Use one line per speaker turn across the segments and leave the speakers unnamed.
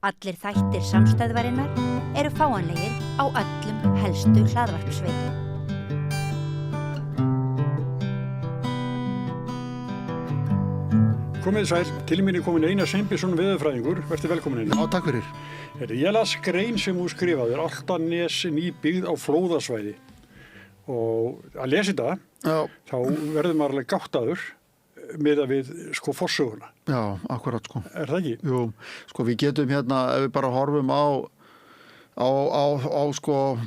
Allir þættir samstæðvarinnar eru fáanlegir á öllum helstu hlaðvarpsveitum.
Komið sæl, til mín komin Einar Sveinbjörnsson veðurfræðingur, vertu velkomin Einar.
Já, takk fyrir.
Ég las grein sem þú skrifaðir, Álftanes ný byggð á flóðasvæði. Og að lesa þetta, þá verður maður alveg gáttaður með að við forsöguna.
Já, akkurat
Er það ekki?
Jú, við getum ef við bara horfum á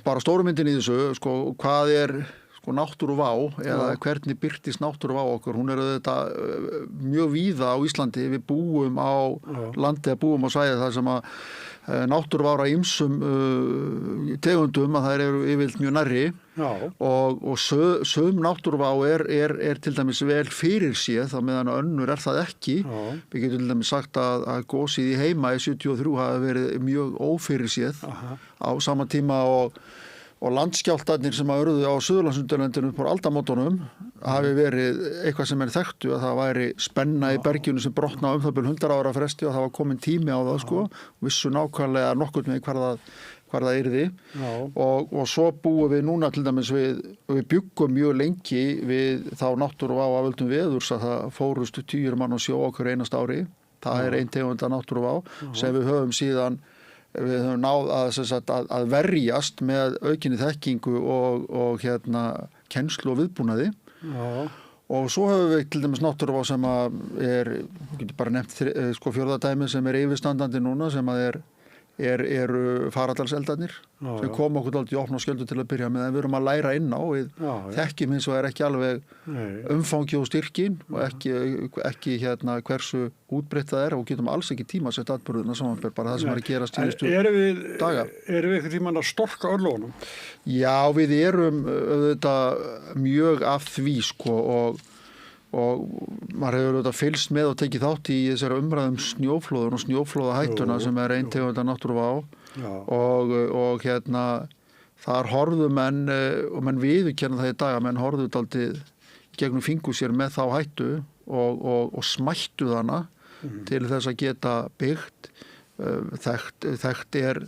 bara stórumyndin í þessu, hvað er náttúruvá eða hvernig birtist náttúruvá okkur. Hún auðvitað mjög víða á Íslandi. Við búum á landi, búum á svæði þar sem að náttúruvár á ýmsum tegundum að þær eru yfirleitt mjög nærri og sum náttúruvá er til dæmis vel fyrir séð, þá meðan önnur er það ekki. Við getum til dæmis sagt að gosið í Heima í 73 hafi verið mjög ófyrir séð á sama tíma og landskjálftarnir sem að urðu á Suðurlandsundirlendinu upp á aldamótunum hafi verið eitthvað sem þekktu að það væri spenna í berginu sem brotna það bil 100 ára fresti og það var komin tími á það og vissu nákvæmlega nokkuð með hvar það yrði og svo búum við núna til dæmis við bjuggum mjög lengi við þá náttúruvá af völdum veðurs að það fórust 10 mann á sjó okkur einast ári. Það er ein tegund af náttúruvá sem við höfum síðan við höfum náð að verjast með aukinni þekkingu og kennslu og viðbúnaði. Og svo höfum við til dæmis náttúruvá sem við getum bara nefnt fjórða dæmi sem yfirstandandi núna sem eru faraldarseldarnir sem kom okkur dálítið í opna skjöldu til að byrja með en við erum að læra inn á við þekkjum hins og ekki alveg umfangi og styrkin og ekki hversu útbreitt það og getum alls ekki tíma að setja atburðina samanber bara það sem að gerast síðustu daga.
Erum við eitthvað tímann að storka örlónum?
Já, við erum auðvitað mjög af því og maður hefur auðvitað fylgst með og tekið þátt í þessari umræðum snjóflóðun og snjóflóðahættuna sem ein tegund af náttúruvá og þar horfðu menn og menn viðurkenna það í dag að menn horfðu dálítið gegnum fingur sér með þá hættu og smættu hana til þess að geta byggt þekkt er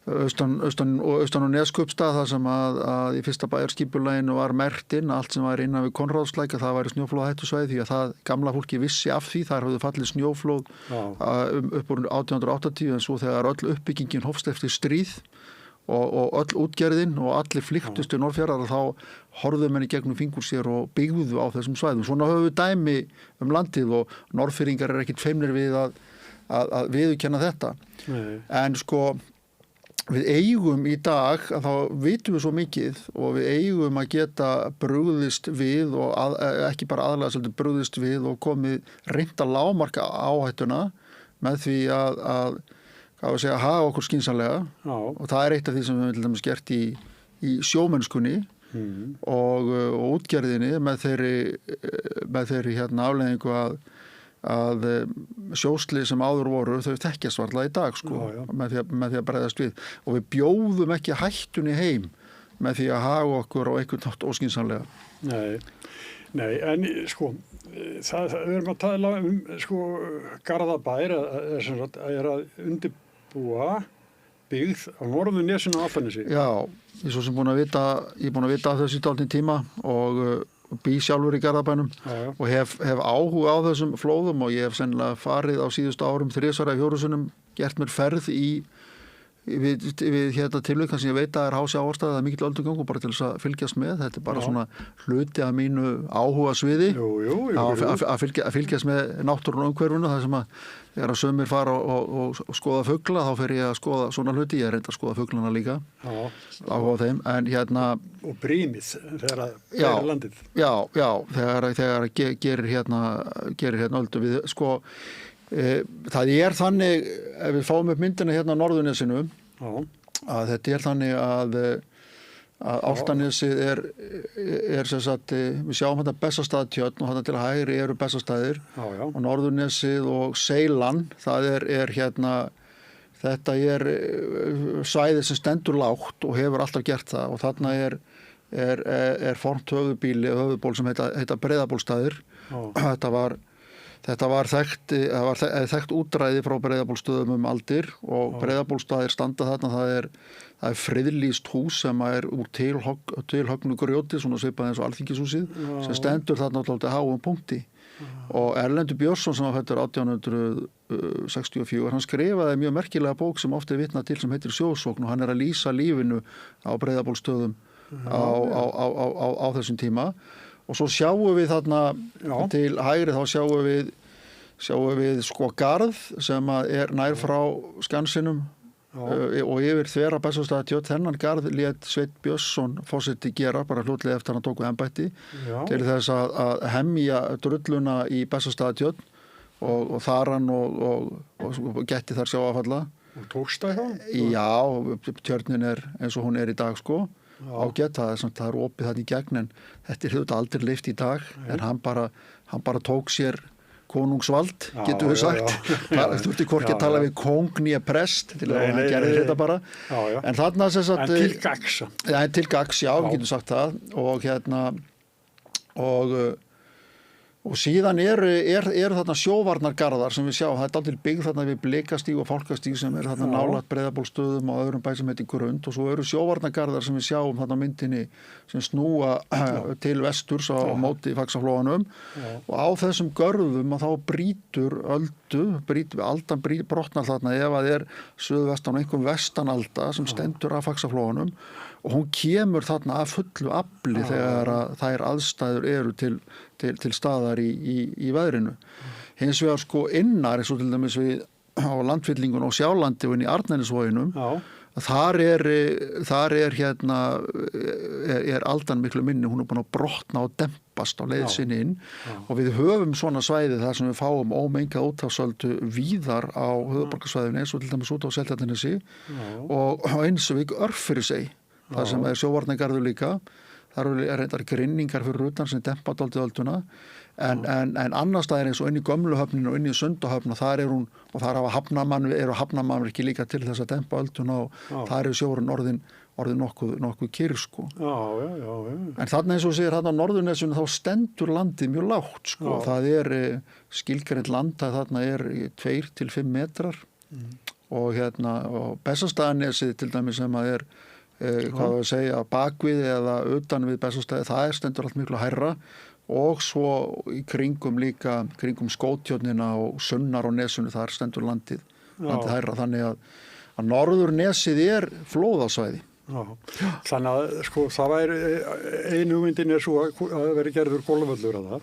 austan og Neskupstað þar sem að í fyrsta bæjarskipulaginu var merkt inn allt sem var innan við Konráðslæk að það væri snjóflóðahættusvæði því að það gamla fólki vissi af því þar hafði fallið snjóflóð upp úr 1880 en svo þegar öll uppbyggingin hófst eftir stríð og öll útgerðin og allir flykktust til Norðfjarðar þá horfðu menn í gegnum fingur sér og byggðu á þessum svæðum. Svona höfum við dæmi landið og Norðfirðingar ekkert feimnir við að viðurkenna þetta. En við eigum í dag, að þá vitum við svo mikið og við eigum að geta brugðist við og ekki bara aðlega svolítið brugðist við og komið reynt að lágmarka áhættuna með því að haga okkur skynsamlega og það er eitt af því sem við höfum til dæmis gert í sjómennskunni og útgerðinni með þeirri afleiðingu að sjóslið sem áður voru þau þekkjast varla í dag með því að bregðast við og við bjóðum ekki hættunni heim með því að haga okkur á einhvern nátt óskynsamlega.
Nei, en við erum að tala Garðabær er að undirbúa byggð á Norðurnesinu og Álftanesi.
Já, ég er svo sem búin að vita af þessu dálítinn tíma og bý sjálfur í Garðabænum og hef áhuga á þessum flóðum og ég hef sennilega farið á síðustu árum 3 sinnum gert mér ferð við tilvik sem ég veit að hási ástæða það er mikill öldugangur bara til þess að fylgjast með þetta bara svona hluti af mínu áhuga sviði að fylgjast með náttúrun og umhverfinu það sem að þegar sumir fara og skoða fugla þá fer ég að skoða svona hluti ég reyndi að skoða fuglana líka áhuga á þeim en
og brímið þegar það er landið
þegar gerir öldu við það er þannig ef við fáum upp myndina á Norðurnesinu að þetta er þannig að Álftanesið er sem sagt við sjáum þetta Bessastaðatjörn og þetta til hægri eru Bessastaðir og Norðurnesið og Seylan það er þetta er svæði sem stendur lágt og hefur alltaf gert það og þarna er formt höfuðból sem heita Breiðabólstaðir þetta var Þetta var þekkt útræði frá Breiðabólsstöðum aldir og Breiðabólsstaðir standa þarna, það er friðlýst hús sem er úr tilhögnu grjóti, svona svipað eins og Alþingishúsið, sem stendur þarna á háum punkti. Og Erlendur Björnsson sem var fæddur 1864, hann skrifaði mjög merkilega bók sem oft vitnað til sem heitir Sjósókn og hann að lýsa lífinu á Breiðabólsstöðum á þessum tíma. Og svo sjáum við þarna til hægri, þá sjáum við sko garð sem er nær frá Skansinum og yfir þvera Bessastaðatjörn. Þennan garð lét Sveinn Björnsson forseti gera bara fljótlega eftir hann tók við embætti til þess að hemja drulluna í Bessastaðatjörn og þar hann og gætti þar sjávarfalla.
Og tókst það þá?
Já, tjörnin er eins og hún er í dag sko. Ágætt, það er opið þarna í gegn en þetta er aldrei leyft í dag en hann bara tók sér konungsvald, getur við sagt. Það þurfti hvorki að tala við kóng nýja prest til að hann gerði þetta bara. En þarna sem sagt...
En til gagns.
Ja, til gagns, já, við getum sagt það. Og síðan eru þarna sjóvarnargarðar sem við sjá. Það er dálítil byggð þarna við Blikastíg og Fálkastíg sem er þarna nálægt Breiðabólsstöðum og öðrum bæ sem heitir Grund og svo eru sjóvarnargarðar sem við sjáum þarna á myndinni sem snúa til vesturs á móti Faxaflóanum og á þessum görðum að þá aldan brotnar þarna ef að er suðvestan og einhverjum vestanalda sem stendur af Faxaflóanum og hún kemur þarna að fullu afli þegar þær aðstæður eru til staðar í veðrinu. Hins vegar sko innar eins og til dæmis við á landfyllingun og Sjálandi og inn í Arnarnesvoginum þar er aldan miklu minni, hún er búin að brotna og dempast á leið sinni inn og við höfum svona svæði þar sem við fáum ómengað úthafsöldu víðar á höfuðborgarsvæðinu eins og til dæmis út á Seltjarnarnesi og eins og við Örfirisey þar sem er sjóvarnargarður líka. Það eru reyndar grinningar fyrir utan sem dempa dálítið ölduna en annars staðar eins og inn í Gömluhöfninu og inn í Sundahöfn og þar er hún og þar eru hafnarmannvirki líka til þess að dempa ölduna og þar eru sjórinn orðin nokkuð kyrr sko. En þarna eins og segir þarna á Norðurnesinu þá stendur landið mjög lágt sko. Það er skilgreint land að þarna er 2 til 5 metrar og Bessastaðanesið til dæmis sem að er hvað við segja, bakvið eða utan við Bessastaði, það stendur allt miklu hærra og svo í kringum Skótjörnina og Sunnar og Nesunu, þar stendur landið hærra, þannig að Norðurnesið er flóðasvæði.
Þannig að sko það væri einu hugmyndin er svo að veri gerður golfvöllur að það.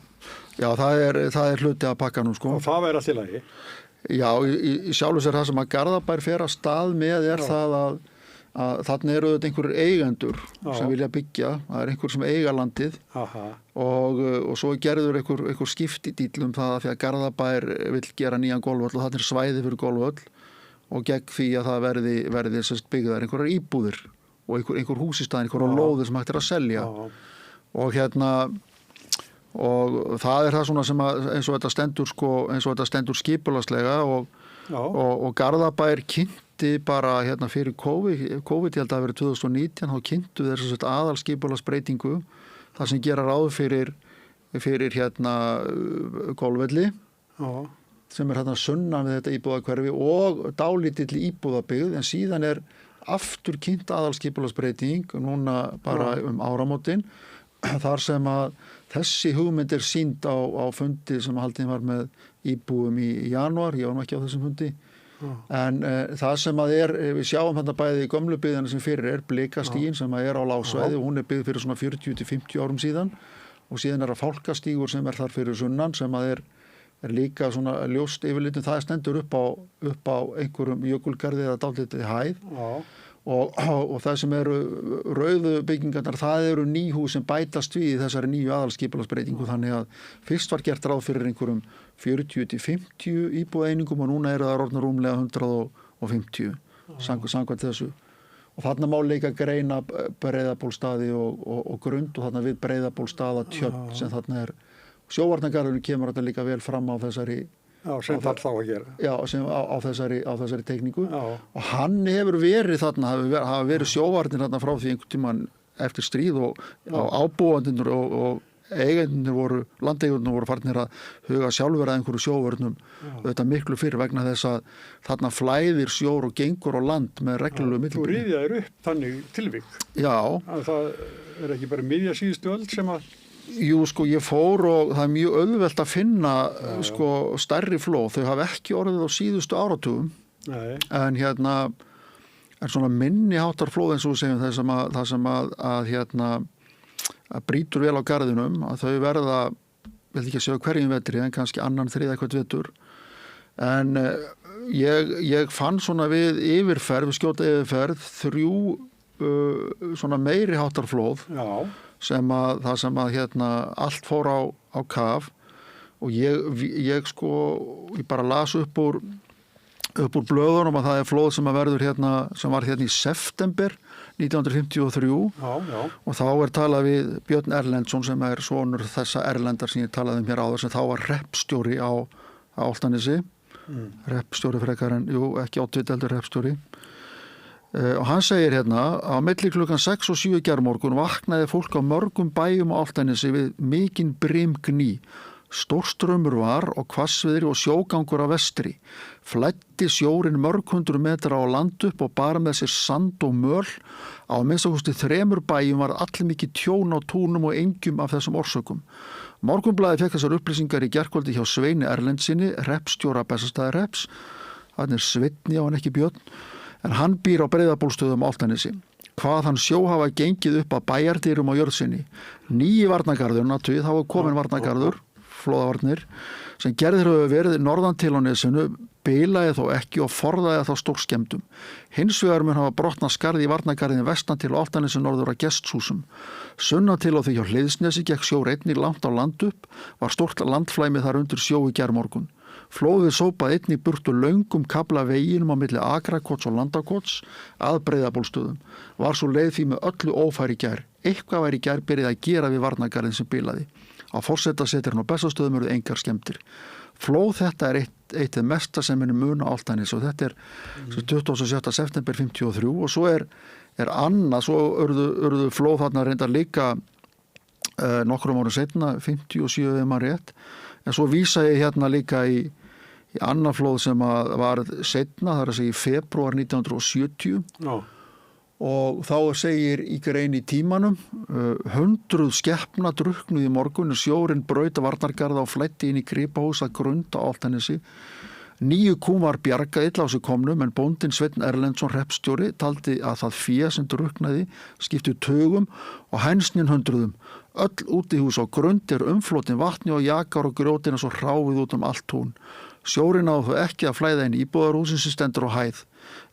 Já,
það er hluti af pakkanum sko.
Og það væri allt í lagi.
Já, í sjálfu sér það sem að Garðabær fer að stað með er það að þarna eru þetta einhverjir eigendur sem vilja byggja, það er einhver sem eiga landið og svo gerður einhver skiptidíll það að því að Garðabær vill gera nýjan golfvöll og þarna er svæði fyrir golfvöll og gegn því að það verði byggðar einhverjar íbúðir og einhver hús í staðinn, einhverjar lóðir sem hægt er að selja og það er það svona sem eins og þetta stendur skipulagslega og Garðabær kynnti bara fyrir COVID, ég held að það verið 2019, þá kynntu þess aðalskipulagsbreytingu það sem gera ráð fyrir golfvelli sem er sunnan við þetta íbúðahverfi og dálítill íbúðabyggð en síðan er aftur kynnt aðalskipulagsbreyting núna bara áramótin þar sem að þessi hugmynd er sýnd á fundi sem haldinn var með íbúum í janúar, ég var ekki á þessum fundi en það sem að við sjáum þetta bæði í gömlu byggðina sem fyrir er Blikastígin sem að er á lágsvæði og hún er byggð fyrir svona 40-50 árum síðan og síðan er að Fálkastígur sem er þar fyrir sunnan sem að er líka svona ljóst yfirlitum, það stendur upp á einhverjum jökulgarði eða dálítið hæð og það sem eru rauðu byggingarnar, það eru ný hús sem bætast við þessari nýju aðalskipulagsbreytingu þannig að fyrst var gert ráð fyrir einhverjum 40-50 íbúðeiningum og núna eru það orðnar rúmlega 150 samkvæmt þessu og þarna má líka greina Breiðabólsstaði og Grund og þarna við Breiðabólsstaðatjörn sem þarna er sjóvarnargarðurinn kemur þetta líka vel fram á þessari
sem þarf þá að gera. Já,
sem á þessari teikningu og hann hefur verið þarna, hafa verið sjóvarnir þarna frá því einhvern tímann eftir stríð og ábúandinn og landeigendurnir voru farnir að huga sjálfur að einhverju sjóvörnum þetta miklu fyrir vegna þess að þarna flæðir sjór og gengur á land með reglulegu millibili.
Þú rifjaðir upp þannig tilvik.
Já.
Að það ekki bara miðja síðustu öld sem að...
Jú, sko, ég fór og það mjög auðvelt að finna sko stærri flóð. Þau hafa ekki orðið á síðustu áratugum. Nei. En svona minni háttar flóð eins og við segjum það sem að brýtur vel á garðinum að þau verða, vil ekki að segja hverjum vetri en kannski annan, þriðja hvert vetur en ég fann svona við skjóta yfirferð 3 svona meiri háttar flóð sem að allt fór á kaf og ég bara las upp úr blöðunum að það flóð sem að verður sem var í september 1953 og þá talað við Björn Erlendsson sem sonur þessa Erlendar sem ég talaði hér áður sem þá var hreppstjóri á Álftanesi hreppstjóri frekar en, ekki oddviti heldur hreppstjóri og hann segir á milli klukkan 6 og 7 gærmorgun vaknaði fólk á mörgum bæjum á Álftanesi við mikinn brimgný. Stórströmmur var og hvassviðri og sjógangur á vestri. Flæddi sjórin mörg 100 metra á land upp og bar með sér sand og möl. Á minnstakosti 3 bæjum var allir mikið tjón á túnum og engjum af þessum orsökum. Morgunblaðið fékk þessar upplýsingar í gærkvöldi hjá Sveini Erlendsinni, hreppstjóra Bessastaðahrepps. Hann Sveinn, hann ekki Björn, en hann býr á Breiðabólsstöðum á Álftanesi. Hvað hann sjó hafa gengið upp að bæjardýrum á jörðsinni. 9 varnargarður, þá var komin varnargarður, flóðavarnir, sem gerðir hefur verið norðan til á nesinu, bilaði þó ekki og forðaði þá stórskemmdum. Hins vegar mun hafa brotnað skarð í varnargarðin vestan til Álftanesi norður að Gestshúsum. Sunnan til á því hjá Hliðsnesi gekk sjór einnig langt á land upp, var stórt landflæmi þar undir sjó í gærmorgun. Flóðið sópaði einnig burtu löngum kafla veginum á milli Akrakots og Landakots að Breiðabólsstöðum. Var svo leið því með öllu ófæri gær. Eitthvað var í gær byrjað að gera við varnargarðin sem bilaði. Á forsetasetrinu á Bessastöðum eru engar skemmtir. Flóð þetta eitt mesta sem muna Álftanes og þetta 27. september 53 og svo annað, svo urðu flóð þarna reyndar líka nokkrum árum seinna, 57 ef maður rétt, en svo vísa ég líka í annað flóð sem var seinna, það að segja í febrúar 1970 og þá segir í grein í Tímanum 100 skepna drukknuð í morgun sjórin braut varnargarða og flæddi inn í gripahús að Grund á Álftanesi 9 kúm var bjargað illa á sig komnum en bóndinn Sveinn Erlendsson hreppstjóri taldi að það fé sem drukknaði skipti tugum og hænsnin 100 öll útihús á Grund umflotin vatni og jakar og grjótina svo hráið út allt tún sjórin á þó ekki að flæða inn íbúðarhúsin sem stendur á hæð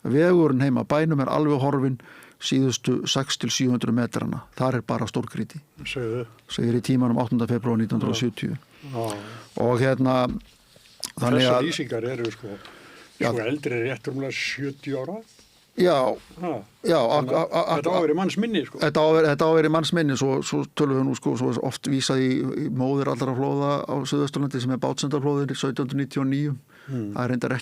vegurinn heima bænum alveg horfin síðustu 600-700 metrana. Þar bara stórkríti. Segir í Tímanum 8. febrúar 1970. Og þannig að...
Þessar lýsingar eru sko eldri rétt rúmlega 70 ára.
Já.
Þetta á verið manns minni sko.
Þetta á verið manns minni, svo tölum við nú sko, svo oft vísað í móðir allra flóða á Suðausturlandi sem bátsendarflóðin 1799. Það er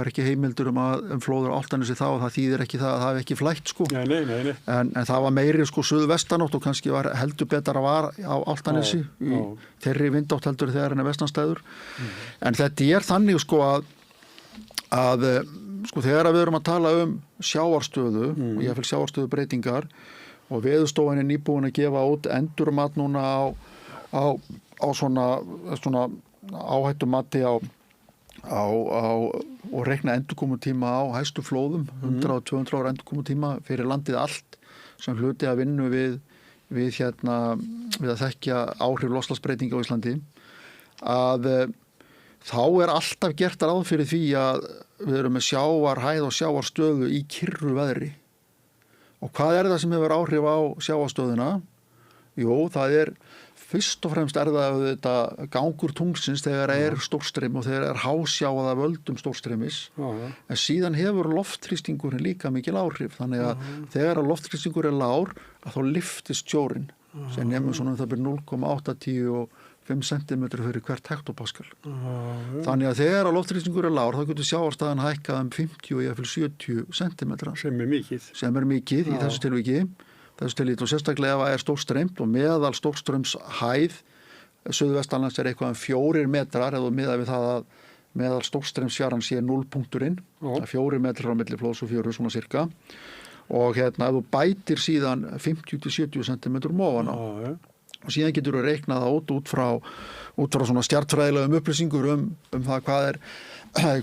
ekki heimildur um flóður á Álftanesi þá og það þýðir ekki það hafi ekki flætt sko.
Nei.
En það var meiri sko suðvestanátt og kannski var heldur betra var á Álftanesi í þeirri vindátt heldur þegar henni vestanstæður. En þetta þannig sko að sko þegar við erum að tala sjávarstöðu og ég fylg sjávarstöðu breytingar og Veðurstofan nýbúin að gefa út endurmat núna á svona áhættumati og reikna endurkomutíma á hæstu flóðum 100-200 ára endurkomutíma fyrir landið allt sem hluti að vinnu við að þekkja áhrif loftslagsbreytinga á Íslandi að þá alltaf gert ráð fyrir því að við erum með sjávarhæð og sjávarstöðu í kyrru veðri og hvað það sem hefur áhrif á sjávarstöðuna? Jú, það fyrst og fremst það þetta gangur tungsins þegar stórstreymi og þegar hásjávað af völdum stórstreymis en síðan hefur loftþrýstingurinn líka mikil áhrif þannig að þegar loftþrýstingur lágur að þá lyftist sjórinn sem nemur svona það byrja 0,8-5 cm fyrir hvert hektopascal þannig að þegar loftþrýstingur lágur þá getur sjávarstaðan hækkað 50-70 cm sem mikið í þessu tilviki og sérstaklega ef það stórstreymt og meðal stórströms hæð suðvestanlands eitthvað 4 metrar eða miðað við það að meðal stórstreymisfjaran sé 0 punkturinn, 4 metrar á milli flóðs og fjöru svona cirka og ef þú bætir síðan 50-70 cm ofan á og síðan getur þú reiknað út frá svona stjarnfræðilegum upplýsingur það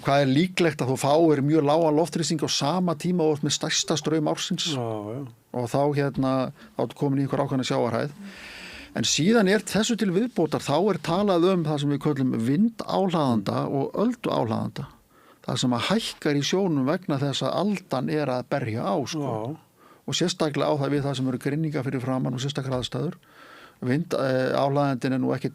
hvað er líklegt að þú fáir mjög lágan loftþrýsting á sama tíma og með stærsta straum ársins og þá komin í einhver ákveðna sjávarhæð. En síðan þessu til viðbótar þá talað það sem við köllum vindáhlaðanda og ölduáhlaðanda. Það sem að hækkar í sjónum vegna þess að aldan að berja á sko. Og sérstaklega á það við það sem eru grynninga fyrir framan og sérstaklega aðstæður. Vindáhlaðandin nú ekki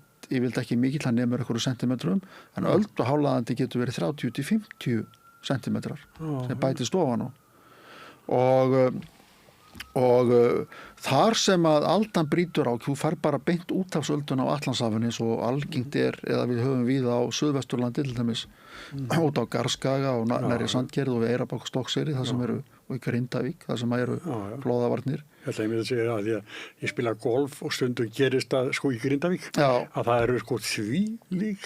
mikill, hann nemur einhverju sentimetrum, en ölduáhlaðandi getur verið 30-50 sentimetrar sem bætist ofan á. Og þar sem að aldan brýtur á, þú fær bara beint úthafsöldun á Atlantshafinu eins og algengt eða við höfum víða á Suðvesturlandi til dæmis, út á Garðskaga og nærri Sandgerði og við Eyrarbakka og Stokkseyri, það sem eru og í Grindavík, það sem eru flóðavarnir.
Ég ætla að segja að ég spila golf og stundum gerist það í Grindavík að það eru þvílík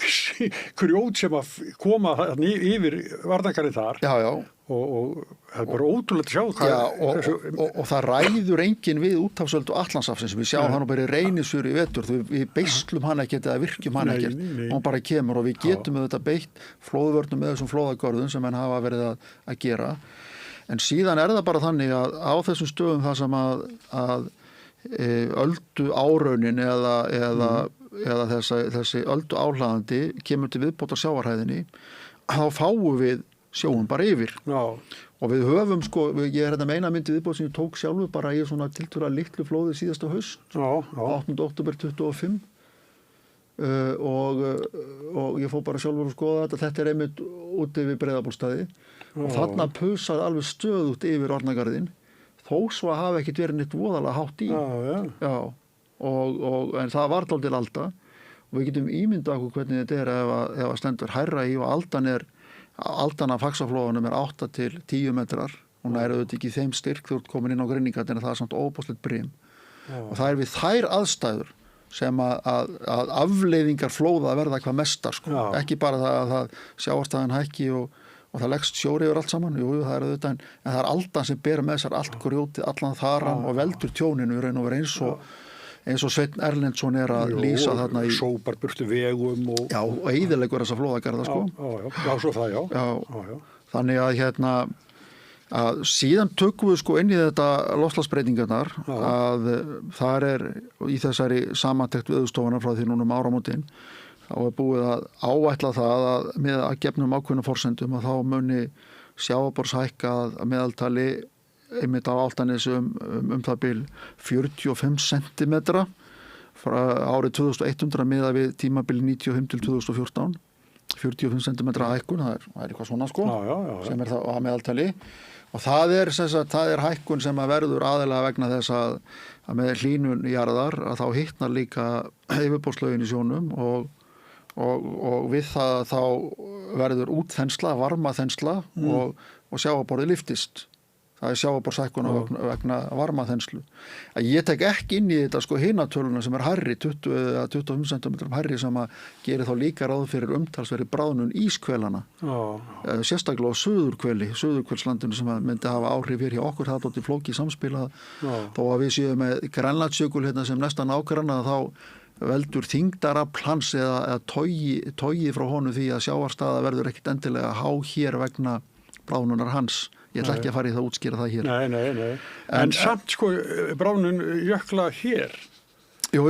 grjót sem að koma yfir varnargarðið þar. Og það bara ótrúlegt að sjá
og það ræður enginn við úthafsöld og Atlantshafsins við sjáum hann bara í Reynisfjöru í vetur við beislum hann ekkert eða virkjum hann ekkert og hann bara kemur og við getum þetta beitt flóðvörnum með þessum flóðagörðum sem hann hafa verið að gera en síðan það bara þannig að á þessum stöðum það sem að öldu áraunin eða þessi öldu áhlaðandi kemur til viðbótar sjávarhæðinni þá fáum við sjóum bara yfir og við höfum ég meina myndi viðbót sem ég tók sjálfur bara í svona tiltölulega litlu flóði síðasta haust 8. október 25 og ég fór bara sjálfur að skoða þetta einmitt úti við Breiðabólsstaði og þarna pusaði alveg stöðugt yfir Arnargarðinn þó svo að hafa ekkert verið neitt voðalega hátt í en það var dálítil alda og við getum ímyndað okkur hvernig þetta ef að stendur hærra í og aldan af Faxaflóðunum 8-10 metrar og nærðu þetta ekki þeim styrk þú ert komin inn á greiningarnir það samt óbúslegt brim og það við þær aðstæður sem að afleiðingar flóða verða hvað mestar ekki bara það að sjávarstaðan hækki og það leggst sjóri yfir allt saman það auðvitað en það aldan sem ber með sér allt grjótið, allan þaran og veldur tjóninu í raun og veru eins og Sveinn Erlendsson að lýsa þarna í
sópar burtu vegum og
eyðileggur þessa flóðagarða
svo það
þannig að síðan tökum við inn í þetta loftslagsbreytingarnar að þar í þessari samantekt Veðurstofunnar frá því núna áramótin þá búið að áætla það að með að gefnum ákveðnum forsendum að þá muni sjávarborðshækka að meðaltali einmitt á Álftanesi það bil 45 cm frá árið 2100 miðað við tímabil 95 til 2014 45 cm hækkun, það er eitthvað svona sem það á meðaltali og það er hækkun sem að verður aðeinslega vegna þess að með hlýnun jarðar að þá hittnar líka yfirborðslögin í sjónum og við það þá verður útþensla, varmaþensla og sjávarborðið lyftist. Það sjávarborðshækkun vegna varmaþenslu. Ég tek ekki inn í þetta hinatöluna sem hærri 20-25 cm hærri sem að gerir þá líka ráð fyrir umtalsverði bráðnun ískvelana. Sérstaklega á Suðurkvelslandinu sem myndi hafa áhrif hér hjá okkur það dótti flókið samspila þó að við séum með Grænlandsjökul sem næsta nágranna þá veldur þyngdarafl hans eða togi frá honum því að sjávarstaða verður ekkit endilega há hér vegna bráðnunar hans. Ég ætla ekki að fara í það að útskýra það hér.
Nei. En samt bráðnun jökla hér.
Jú.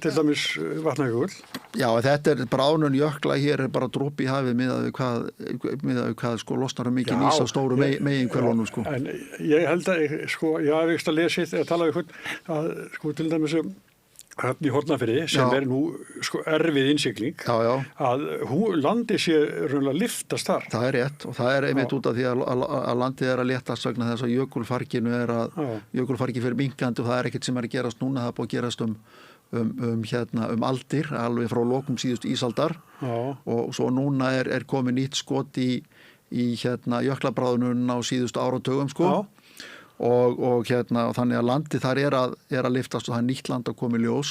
Til dæmis Vatnajökull.
Já, þetta bráðnun jökla hér bara dropi í hafið miðað við hvað losnar mikið nýs á stóru meginhvelunum
En ég held að ég hef ekki að lesið eða talað við að til dæmis hérna í Hornafirði sem er nú erfið innsigling að landi sé raunlega lyftast þar. Það
er rétt og það er einmitt út af því að landið að léttast vegna þess að jökulfarginu jökulfargi fyrir minnkandi og það er ekkert sem að gerast núna, það er búið að gerast um aldir, alveg frá lokum síðust ísaldar og svo núna er komið nýtt skot í jöklabráðunum á síðustu áratugum og þannig að landið þar er að lyftast og það er nýtt land að koma í ljós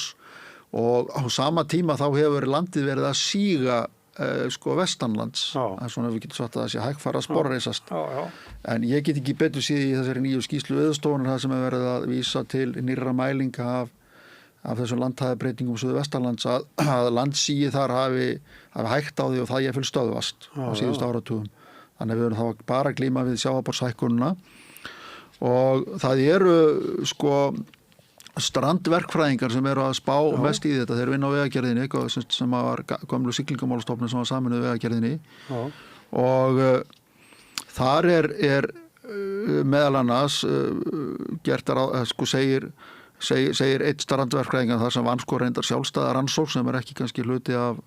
og á sama tíma þá hefur landið verið að síga sko vestanlands. Það svona við getum sagt að það sé hægfara sporreisast. En ég get ekki betur síð í þessari nýju skýrslu Veðurstofunnar það sem er verið að vísa til nýrra mælinga af þessum landhæðabreytingum suðvestanlands að landsígi þar hafi hægt á því og það ég full stöðvast á síðustu áratugum. Þannig að við erum þá bara að glíma við sjávarborðshækkunina og það eru sko strandverkfræðingar sem eru að spá mest í þetta. Þeir vinna á vegagerðinni sem var gömlu siglingamálastofnun sem var saminuð vegagerðinni og þar er meðal annars gert sko segir eitt strandverkfræðingar þar sem vann sko reyndar sjálfstæða rannsókn sem ekki kannski hluti af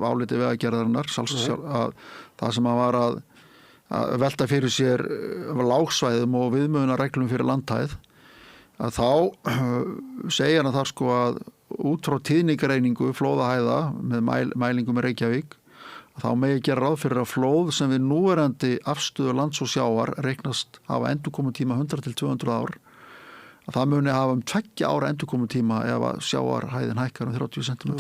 áliti vegagerðarinnar það sem hann var að velta fyrir sér lágsvæðum og viðmiðunarreglum fyrir landhæð að þá segja hann þar sko að út frá tíðnigreiningu flóðahæða með mælingum í Reykjavík að þá megi gera ráð fyrir að flóð sem við núverandi afstöðu lands og sjávar reiknast hafa endurkomutíma 100 til 200 ár að það muni hafa 2 ára endurkomutíma ef að sjávarhæðin hækkar 30 cm.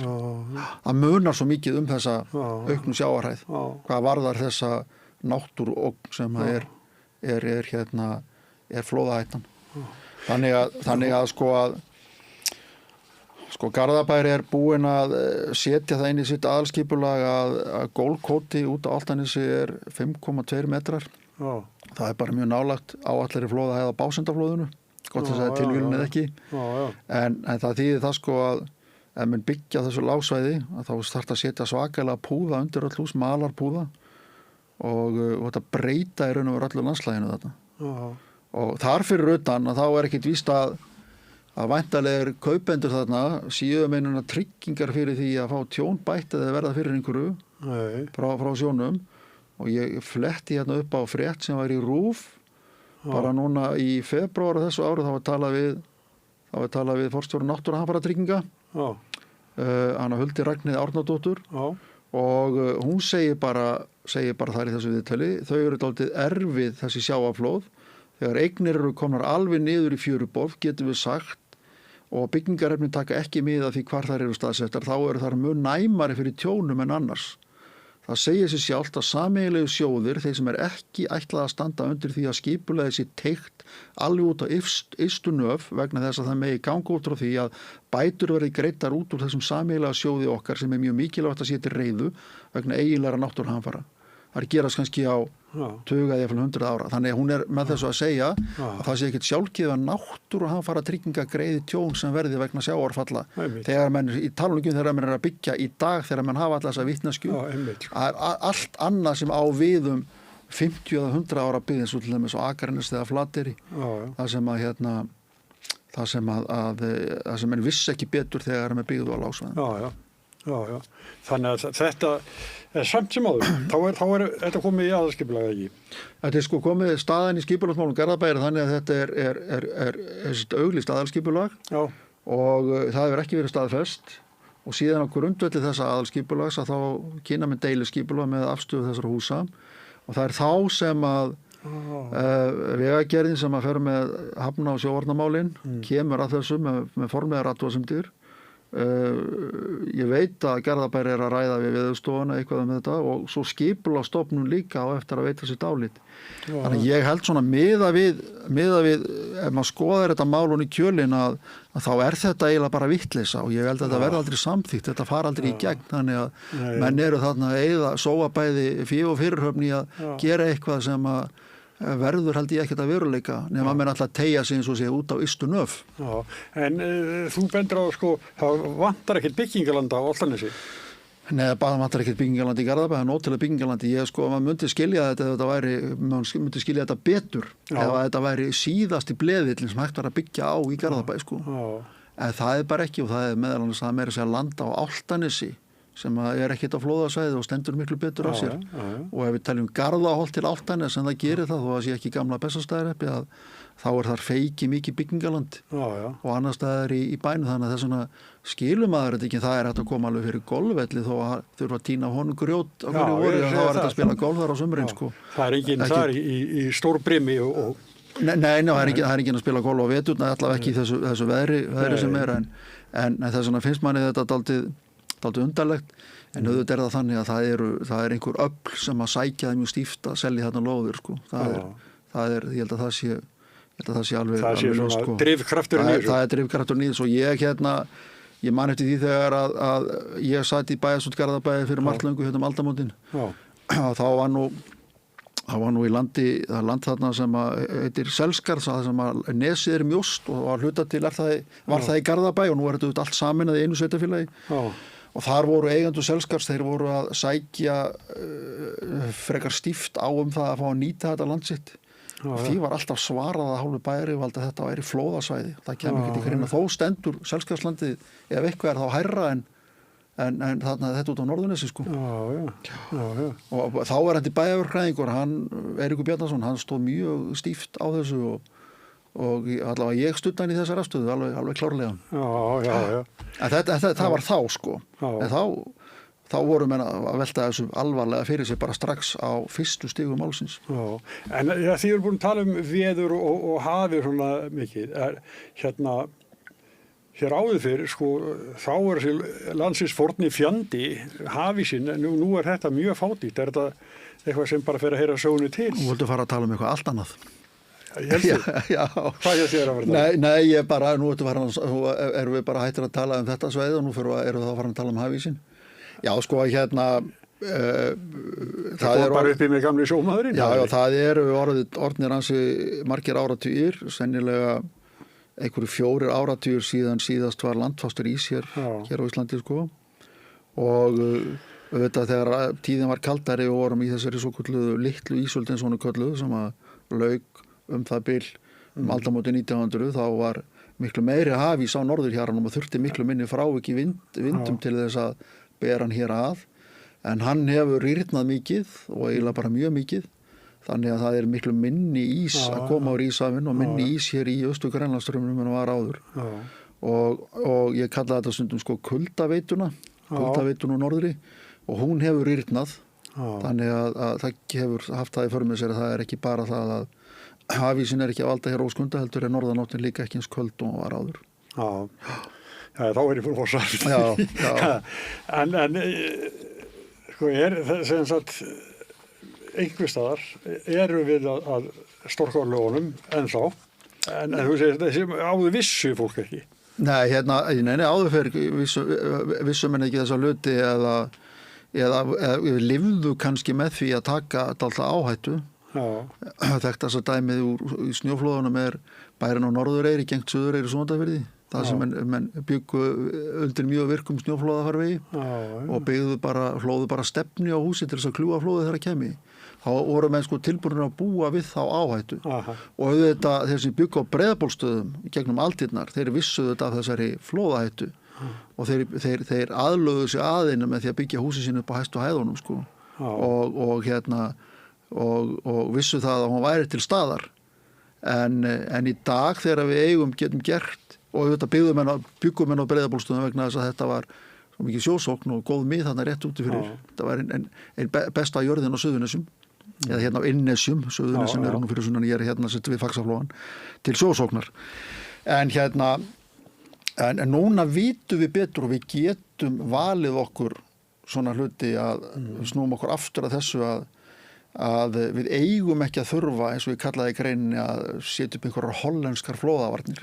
Það munar svo mikið þessa auknu sjávarhæð hvað varðar þessa náttúruógn sem er flóðahættan. Þannig að Garðabær er búinn að setja það inn í sitt aðalskipulag að gólfkvóti út á Álftanesi er 5,2 metrar. Það bara mjög nálægt áallari flóðahæð á Básendaflóðinu, gott þess að tilvílun eða ekki. En það þýðir það sko að ef menn byggja þessu lágsvæði að þá þarf að setja svakalega púða undir öll hús, malarpúða og þetta breyta í raun og veru öllu landslæginu þetta. Og þar fyrir utan að þá ekkert víst að væntanlegir kaupendur þarna séu meinuna tryggingar fyrir því að fá tjón bætt eða verða fyrir einhverju frá sjónum og ég fletti hérna upp á frétt sem var í RÚV bara núna í febrúar þessu ári þá var talað við forstjóri náttúruhamfaratrygginga hana Huldi Ragnheiði Árnadóttur og hún segir bara þar í þessu viðtali þau eru dálítið erfið þessi sjávarflóð þegar eignir eru komnar alveg niður í fjöruborð, getum við sagt, og byggingarefni taka ekki mið af því hvar þær eru staðsettar, þá eru þær mjög næmari fyrir tjónum en annars. Það segir sér sjálft að sameiginlegu sjóðir, þeir sem ekki ætlað að standa undir því að skipulega þessi teygt alveg út á ystu nöf vegna þess að það megi ganga út frá því að bætur verði greiddar út úr þessum sameiginlega sjóði okkar sem er mjög mikilvægt að sé til reiðu vegna eiginlegra náttúruhamfara. Það gerast kannski á 20 eða 100 ára. Þannig að hún er með þessu að segja að það sé ekkert sjálfgefið að náttúruhamfara trygginga greiði tjón sem verði vegna sjávarfalla. Þegar menn, í talunum þegar menn er að byggja í dag þegar menn hafa alltaf þessa vitneskju, allt annað sem á viðum 50 eða 100 ára byggð eins og til dæmis á Akranes eða Flateyri. Það sem menn vissi ekki betur þegar menn byggðu á lágsvæðum.
Já. Þannig að þetta er samt sem áður. Þá er þetta komið í aðalskipulag ekki?
Þetta er sko komið staðan í skipulagsmálum Garðabæjar þannig að þetta er auglýst aðalskipulag og það hefur ekki verið staðfest og síðan á grundvelli þessa aðalskipulags að þá kynna með deiliskipulag með afstöðu þessara húsa og það er þá sem að vegagerðin sem að fer með hafna- og sjóvarnarmálin kemur að þessu með formlegar athugasemdir. Ég veit að Garðabær er að ræða við Veðurstofuna eitthvað þetta og svo skipulagsstofnun líka á eftir að veita sitt álit. Þannig ég held svona miða við ef maður skoðar þetta málun í kjölinn að þá er þetta eiginlega bara vitleysa og ég held að þetta verði aldrei samþykkt, þetta fara aldrei í gegn þannig að menn eru þarna að sóa bæði fé og fyrirhöfn í að gera eitthvað sem að verður held ég ekkert að veruleika nema menn alltaf teygja sig eins og sé út á ystu nöf.
En þú bendur á það vantar ekkert byggingaland á Álftanesi?
Nei, það vantar ekkert byggingaland í Garðabæ, það er nótilega byggingaland. Maður myndi skilja þetta betur ef þetta væri síðasti bleðillin sem hægt var að byggja á í Garðabæ En það er bara ekki og það er meðal annars að meira segja landa á Álftanesi sem er ekkert á flóðasvæði og stendur miklu betur á sér. Og ef við taljum Garðaholt til Álftanes en það gerir það þó að sé ekki gamla Bessastaðarhreppi að þá er þar feiki mikið byggingaland og annar staðar í bænum þannig að það er svona skilum að þetta ekki það er hægt að koma alveg fyrir golfvelli þó að þurfa að tína honum grjót á hverju voru og þá er þetta að spila golf þar á sumrin
Það er enginn þar í stór brimi og
Nei, það er ekki að spila golf á veturna, allavega ekki í þessu veðri sem en þess vegna finnst manni þetta dálítið undarlegt, en auðvitað það þannig að það er einhver öfl sem að sækja það mjög stíft að selja þarna lóðir, sko. Ég held að það sé alveg
svona
sko.
Drifkrafturinn í þessu. Það
er drifkrafturinn í þessu og ég man eftir því þegar að ég sat í bæjarstjórn Garðabæi fyrir marglöngu aldamótin. Þá var nú í land þarna sem heitir Selskarð, það sem að nesið mjóst og var hluta til var það í Garðabæi og nú er þetta allt saminað í einu sveitarfélagi. Og þar voru eigendur Selskarðs, þeir voru að sækja frekar stíft á það að fá að nýta þetta land sitt. Og því var alltaf svarað að hálfu bæjaryfirvaldi að þetta væri flóðasvæði. Það kemur ekki til greina. Þó stendur Selskarðslandið ef eitthvað þá hærra en þarna þetta út á Norðurnesi, sko. Já. Og þá var þetta bæjarverkfræðingur, Eiríkur Bjarnason, hann stóð mjög stíft á þessu og allavega ég studdi hann í þessar afstöðu alveg klárlega.
Já.
En það var þá, sko. En þá voru menn að velta þessu alvarlega fyrir sig bara strax á fyrstu stigum málsins.
Já, en þið eru búin að tala veður og hafið svona mikið. Hér áður fyrir, sko, þá er þessi landsins forni fjandi hafísinn, en nú er þetta mjög fátítt. Er þetta eitthvað sem bara fer að heyra sögunni til?
Þú vildu fara að tala eitthvað allt annað.
Já. Hvað ég þér að vera það?
Nei, nú erum við bara hættir að tala þetta sveið og nú erum við að fara að tala hafísinn. Já, sko,
það er bara uppi með gamli sjómaðurinn.
Já, það eru orðnir ansi margir áratugir, sennilega einhverju 4 áratugir síðan síðast var landfastur ís hér á Íslandi, sko. Og auðvitað þegar tíðin var kaldari og vorum í þessari svo kölluðu litlu ísöld eins og hún kölluðu sem að lauk það bil aldamóti 1900, þá var miklu meiri hafís á norðurhjaranum og þurfti miklu minni frávik í vindum til þess að bera hann hér að, en hann hefur rýrnað mikið og eiginlega bara mjög mikið, þannig að það er miklu minni ís að koma úr íshafinu og minni ís hér í Austur-Grænlandsstrauminum en var áður. Og ég kalla þetta stundum, sko, kuldaveituna úr norðri, og hún hefur rýrnað, þannig að það hefur haft það í för með sér að það er ekki bara það að hafísin er ekki að valda hér óskunda, heldur er norðanáttin líka ekki eins köld og var áður.
Já, þá er ég fyrir fórsar. En sko, sem sagt, einhver staðar eru við að storka á lögunum ennþá, en þú segir þessi áður vissu fólk ekki.
Nei, áður fyrir vissum en ekki þessa hluti eða lifðu kannski með því að taka alltaf áhættu. Þekktasta dæmið í snjóflóðunum er bærinn á Norðureyri gengt Suðureyri Súgandafirði, það sem menn byggu undir mjög virkum snjóflóðafarvegi og hlóðu bara stefni á húsi til þess að kljúfa flóðið þegar það kemi. Þá voru menn, sko, tilbúnir að búa við þá áhættu. Og auðvitað þeir sem byggu á Breiðabólsstöðum gegnum aldirnar, þeir vissuðu þetta af þessari flóðahættu og þeir aðlöguðu sig aðeina með því að byggja húsi sín upp á hæstu hæðunum, sko. Og vissu það að hún væri til staðar, en í dag þegar við getum gert, og auðvitað byggum menn á Breiðabólsstöðum vegna þess að þetta var svo mikið sjósókn og góð mið þarna rétt úti fyrir. Þetta var ein besta jörðin á Suðurnesjum, eða hérna á Innnesjum, Suðurnesin er nú fyrir sunnan, ég er hérna sett við Faxaflóan, til sjósóknar. En núna vitum við betur og við getum valið okkur svona hluti að snúum okkur aftur að þessu að við eigum ekki að þurfa, eins og ég kallaði í greininni, að setja upp einhverjar hollenskar flóðavarnir.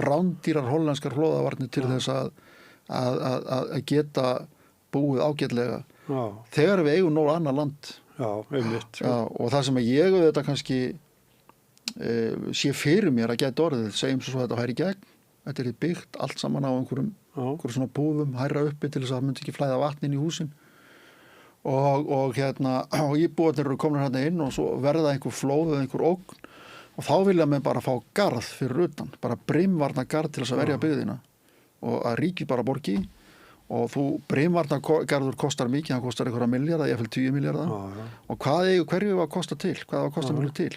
Rándýrar hollenskar flóðavarnir til þess að geta búið ágætlega þegar við eigum nóg annað land. Og það sem ég auðvitað kannski sé fyrir mér að geta orðið, segjum svo þetta hæri gegn, þetta er byggt allt saman á einhverjum svona búðum hærra uppi til þess að það myndi ekki flæða vatn inn í húsin. Og íbúarnir eru komin hérna inn og svo verða einhver flóð eða einhver ógn og þá vilja menn bara fá garð fyrir utan, bara brimvarna garð til þess að verja byggðina og að ríkið bara borgi og brimvarna garður kostar mikið, hann kostar einhverja milljarða, ég fylg 10 milljarða og hverju var að kosta til, hvað var að kosta mjög til.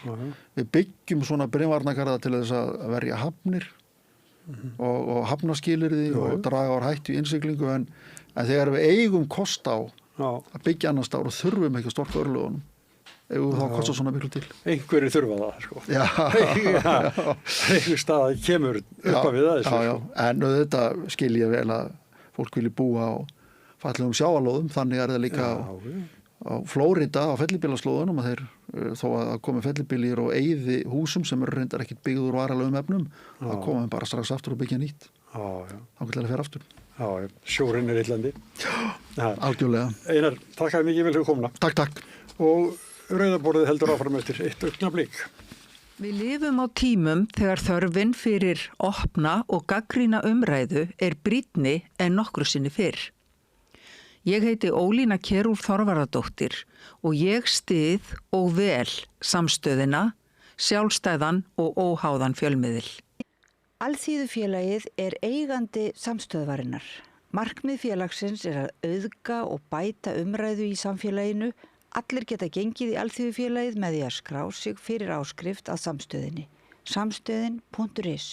Við byggjum svona brimvarna garða til þess að verja hafnir og hafnaskilyrði og draga á hættu í innsiglingu en þegar við eigum kost á að byggja annars staðar og þurfum ekki að storka örlögunum þá kostar svona miklu til.
Einhverju þurfa það, sko.
Já.
Einhver stað kemur upp að við það þessu.
Já, en þetta skil ég vel að fólk vilji búa á fallegum sjávarlóðum, þannig það líka á Flórida, á fellibílaslóðunum, að þeir, þó að það komi fellibílir og eyði húsum sem eru reyndar ekkit byggður úr varalegum efnum, þá komum við bara strax aftur og byggja nýtt. Þá getur það að fer aftur.
Já, sjórinn illandi.
Algjörlega.
Einar, takk að mikið vel fyrir komuna.
Takk.
Og rauðaborðið heldur áfram eftir eitt augnablik.
Við lifum á tímum þegar þörfin fyrir opna og gagnrýna umræðu brýnni en nokkru sinni fyrr. Ég heiti Ólína Kjerúlf Þorvarðardóttir og ég styð og vel samstöðina, sjálfstæðan og óháðan fjölmiðil.
Alþýðufélagið eigandi samstöðvarinnar. Markmið félagsins að auðga og bæta umræðu í samfélaginu. Allir geta gengið í Alþýðufélagið með því að skrá sig fyrir áskrift að samstöðinni. Samstöðin.is